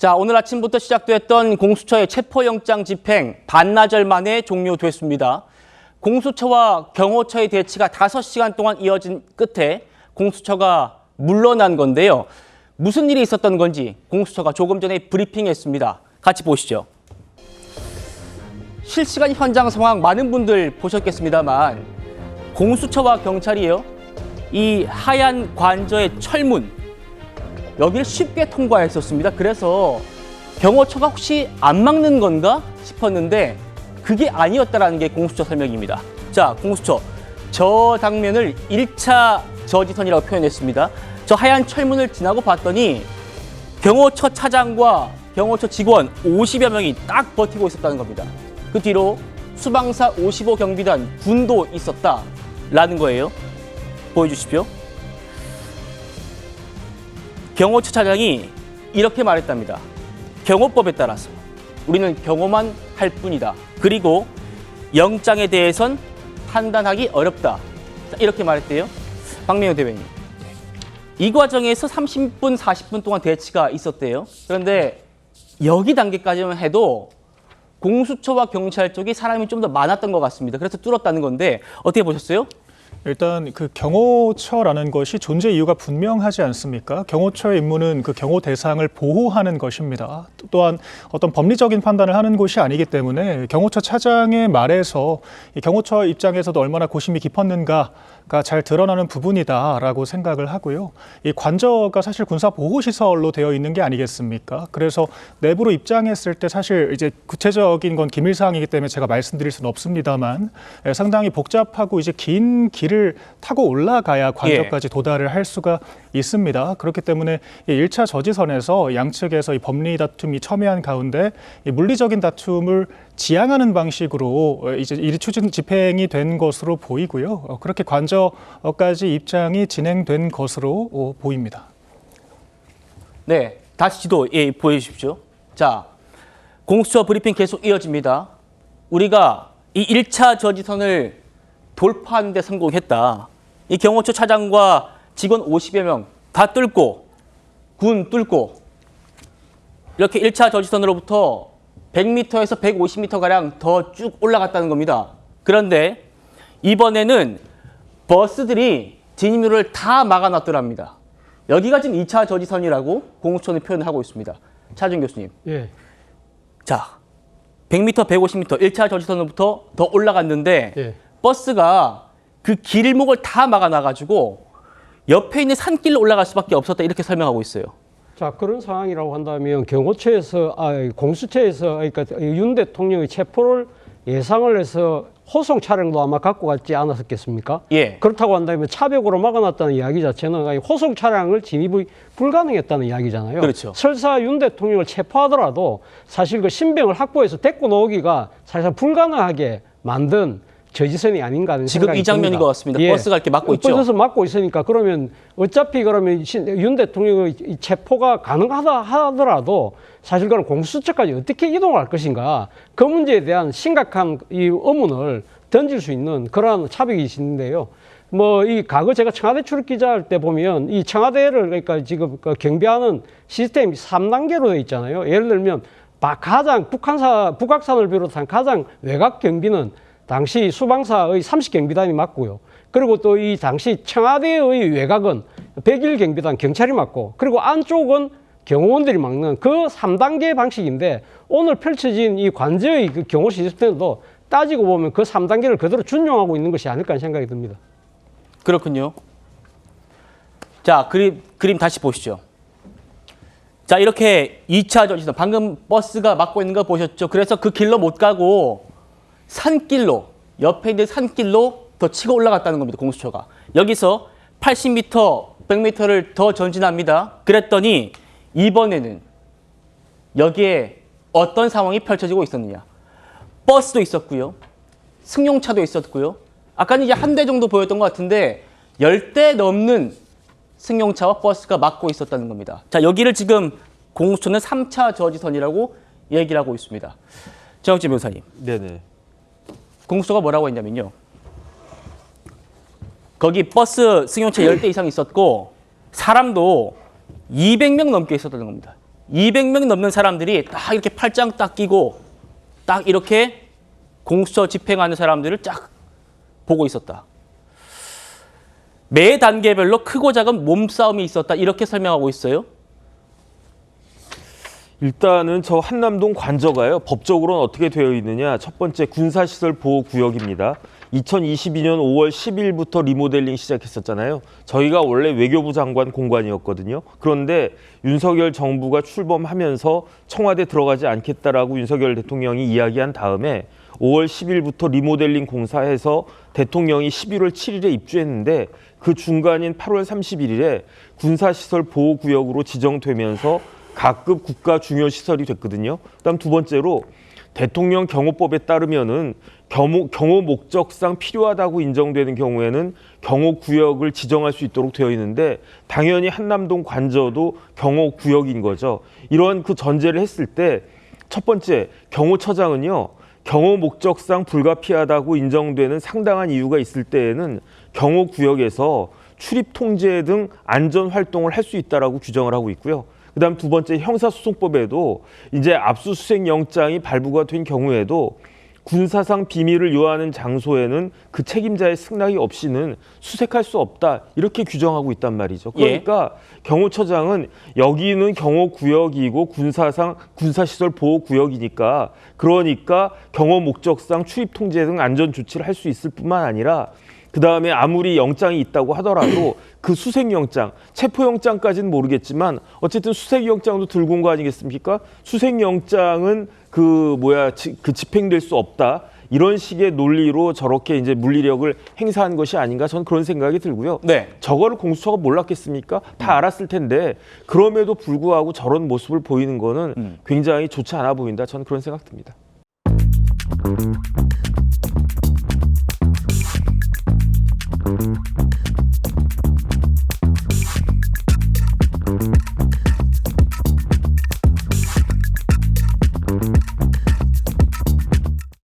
자, 오늘 아침부터 시작됐던 공수처의 체포영장 집행 반나절 만에 종료됐습니다. 공수처와 경호처의 대치가 5시간 동안 이어진 끝에 공수처가 물러난 건데요. 무슨 일이 있었던 건지 공수처가 조금 전에 브리핑했습니다. 같이 보시죠. 실시간 현장 상황 많은 분들 보셨겠습니다만 공수처와 경찰이요. 이 하얀 관저의 철문 여기를 쉽게 통과했었습니다. 그래서 경호처가 혹시 안 막는 건가 싶었는데 그게 아니었다라는 게 공수처 설명입니다. 자, 공수처 저 장면을 1차 저지선이라고 표현했습니다. 저 하얀 철문을 지나고 봤더니 경호처 차장과 경호처 직원 50여 명이 딱 버티고 있었다는 겁니다. 그 뒤로 수방사 55 경비단 군도 있었다라는 거예요. 보여주십시오. 경호처 차장이 이렇게 말했답니다. 경호법에 따라서 우리는 경호만 할 뿐이다. 그리고 영장에 대해선 판단하기 어렵다. 이렇게 말했대요. 박명호 대변인. 이 과정에서 30분, 40분 동안 대치가 있었대요. 그런데 여기 단계까지만 해도 공수처와 경찰 쪽이 사람이 좀 더 많았던 것 같습니다. 그래서 뚫었다는 건데 어떻게 보셨어요? 일단 그 경호처라는 것이 존재 이유가 분명하지 않습니까? 경호처의 임무는 그 경호 대상을 보호하는 것입니다. 또한 어떤 법리적인 판단을 하는 곳이 아니기 때문에 경호처 차장의 말에서 이 경호처 입장에서도 얼마나 고심이 깊었는가가 잘 드러나는 부분이다라고 생각을 하고요. 이 관저가 사실 군사 보호 시설로 되어 있는 게 아니겠습니까? 그래서 내부로 입장했을 때 사실 이제 구체적인 건 기밀 사항이기 때문에 제가 말씀드릴 수는 없습니다만 상당히 복잡하고 이제 긴 길을 타고 올라가야 관저까지 도달을 할 수가 있습니다. 그렇기 때문에 1차 저지선에서 양측에서 이 법리 다툼이 첨예한 가운데 이 물리적인 다툼을 지향하는 방식으로 이제 이 추진 집행이 된 것으로 보이고요. 그렇게 관저까지 입장이 진행된 것으로 보입니다. 네, 다시 지도 보여주십시오. 자, 공수처 브리핑 계속 이어집니다. 우리가 이 1차 저지선을 돌파하는 데 성공했다. 이 경호처 차장과 직원 50여 명 다 뚫고 군 뚫고 이렇게 1차 저지선으로부터 100m에서 150m가량 더 쭉 올라갔다는 겁니다. 그런데 이번에는 버스들이 진입로를 다 막아놨더랍니다. 여기가 지금 2차 저지선이라고 공수처는 표현을 하고 있습니다. 차준 교수님. 예. 자, 100m, 150m 1차 저지선으로부터 더 올라갔는데 예. 버스가 그 길목을 다 막아놔가지고 옆에 있는 산길로 올라갈 수밖에 없었다 이렇게 설명하고 있어요. 자, 그런 상황이라고 한다면 경호처에서, 공수처에서 그러니까 윤 대통령의 체포를 예상을 해서 호송 차량도 아마 갖고 갔지 않았겠습니까? 예. 그렇다고 한다면 차벽으로 막아놨다는 이야기 자체는 호송 차량을 진입이 불가능했다는 이야기잖아요. 그렇죠. 설사 윤 대통령을 체포하더라도 사실 그 신병을 확보해서 데리고 나오기가 사실 불가능하게 만든 저지선이 아닌가 하는 지금 생각이 이 장면인 듭니다. 것 같습니다. 예. 버스가 이렇게 막고 있죠. 버스에서 막고 있으니까 그러면 어차피 그러면 윤 대통령의 체포가 가능하다 하더라도 사실 그런 공수처까지 어떻게 이동할 것인가 그 문제에 대한 심각한 이 의문을 던질 수 있는 그러한 차벽이 있는데요. 뭐 이 과거 제가 청와대 출입 기자할 때 보면 이 청와대를 그러니까 지금 그 경비하는 시스템이 3단계로 되어 있잖아요. 예를 들면 가장 북악산을 비롯한 가장 외곽 경비는 당시 수방사의 30경비단이 맡고요. 그리고 또 이 당시 청와대의 외곽은 101경비단 경찰이 맡고 그리고 안쪽은 경호원들이 맡는 그 3단계 방식인데 오늘 펼쳐진 이 관저의 그 경호 시스템도 따지고 보면 그 3단계를 그대로 준용하고 있는 것이 아닐까 하는 생각이 듭니다. 그렇군요. 자, 그림 다시 보시죠. 자, 이렇게 2차 저지선 방금 버스가 막고 있는 거 보셨죠? 그래서 그 길로 못 가고 산길로 옆에 있는 산길로 더 치고 올라갔다는 겁니다. 공수처가. 여기서 80m, 100m를 더 전진합니다. 그랬더니 이번에는 여기에 어떤 상황이 펼쳐지고 있었느냐. 버스도 있었고요. 승용차도 있었고요. 아까는 이제 한 대 정도 보였던 것 같은데 10대 넘는 승용차와 버스가 막고 있었다는 겁니다. 자, 여기를 지금 공수처는 3차 저지선이라고 얘기를 하고 있습니다. 정혁진 변호사님. 네네. 공수처가 뭐라고 했냐면요. 거기 버스 승용차 10대 이상 있었고 사람도 200명 넘게 있었다는 겁니다. 200명 넘는 사람들이 딱 이렇게 팔짱 딱 끼고 딱 이렇게 공수처 집행하는 사람들을 쫙 보고 있었다. 매 단계별로 크고 작은 몸싸움이 있었다. 이렇게 설명하고 있어요. 일단은 저 한남동 관저가요. 법적으로는 어떻게 되어 있느냐. 첫 번째 군사시설 보호구역입니다. 2022년 5월 10일부터 리모델링 시작했었잖아요. 저희가 원래 외교부 장관 공관이었거든요. 그런데 윤석열 정부가 출범하면서 청와대 들어가지 않겠다라고 윤석열 대통령이 이야기한 다음에 5월 10일부터 리모델링 공사해서 대통령이 11월 7일에 입주했는데 그 중간인 8월 31일에 군사시설 보호구역으로 지정되면서 각급 국가 중요 시설이 됐거든요. 그다음 두 번째로 대통령 경호법에 따르면은 경호 목적상 필요하다고 인정되는 경우에는 경호 구역을 지정할 수 있도록 되어 있는데 당연히 한남동 관저도 경호 구역인 거죠. 이런 그 전제를 했을 때 첫 번째 경호처장은요. 경호 목적상 불가피하다고 인정되는 상당한 이유가 있을 때에는 경호 구역에서 출입 통제 등 안전 활동을 할 수 있다라고 규정을 하고 있고요. 그다음 두 번째 형사소송법에도 이제 압수수색 영장이 발부가 된 경우에도 군사상 비밀을 요하는 장소에는 그 책임자의 승낙이 없이는 수색할 수 없다 이렇게 규정하고 있단 말이죠. 그러니까 경호처장은 여기는 경호구역이고 군사시설 보호구역이니까 그러니까 경호 목적상 출입 통제 등 안전 조치를 할 수 있을 뿐만 아니라 그 다음에 아무리 영장이 있다고 하더라도 그 수색영장, 체포영장까지는 모르겠지만 어쨌든 수색영장도 들고 온 거 아니겠습니까? 수색영장은 그 집행될 수 없다. 이런 식의 논리로 저렇게 이제 물리력을 행사한 것이 아닌가 저는 그런 생각이 들고요. 네. 저거를 공수처가 몰랐겠습니까? 다 알았을 텐데 그럼에도 불구하고 저런 모습을 보이는 거는 굉장히 좋지 않아 보인다. 저는 그런 생각 듭니다.